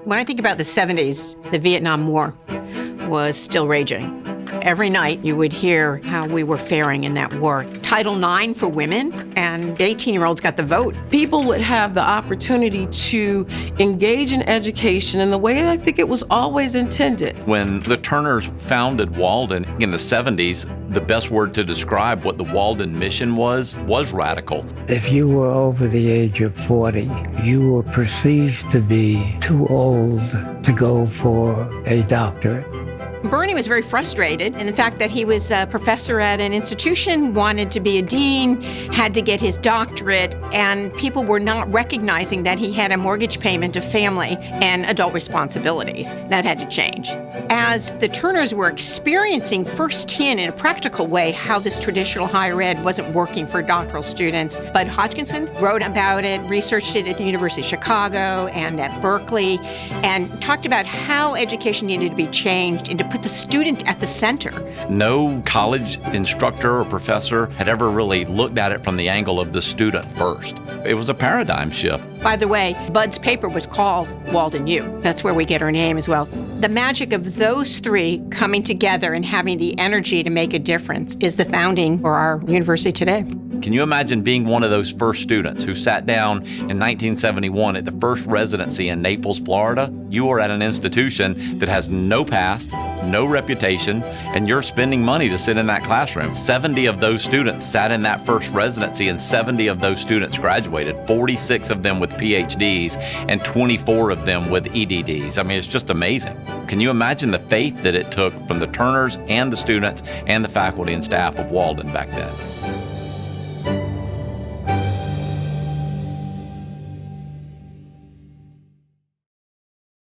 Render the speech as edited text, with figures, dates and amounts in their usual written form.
When I think about the 70s, the Vietnam War was still raging. Every night you would hear how we were faring in that war. Title IX for women, and 18-year-olds got the vote. People would have the opportunity to engage in education in the way I think it was always intended. When the Turners founded Walden in the 70s, the best word to describe what the Walden mission was radical. If you were over the age of 40, you were perceived to be too old to go for a doctorate. Bernie was very frustrated in the fact that he was a professor at an institution, wanted to be a dean, had to get his doctorate, and people were not recognizing that he had a mortgage payment, a family, and adult responsibilities. That had to change. As the Turners were experiencing firsthand in a practical way how this traditional higher ed wasn't working for doctoral students, Bud Hodgkinson wrote about it, researched it at the University of Chicago and at Berkeley, and talked about how education needed to be changed and to put the student at the center. No college instructor or professor had ever really looked at it from the angle of the student first. It was a paradigm shift. By the way, Bud's paper was called Walden U. That's where we get our name as well. The magic of those three coming together and having the energy to make a difference is the founding for our university today. Can you imagine being one of those first students who sat down in 1971 at the first residency in Naples, Florida? You are at an institution that has no past, no reputation, and you're spending money to sit in that classroom. 70 of those students sat in that first residency, and 70 of those students graduated, 46 of them with PhDs and 24 of them with EDDs. I mean, it's just amazing. Can you imagine the faith that it took from the Turners and the students and the faculty and staff of Walden back then?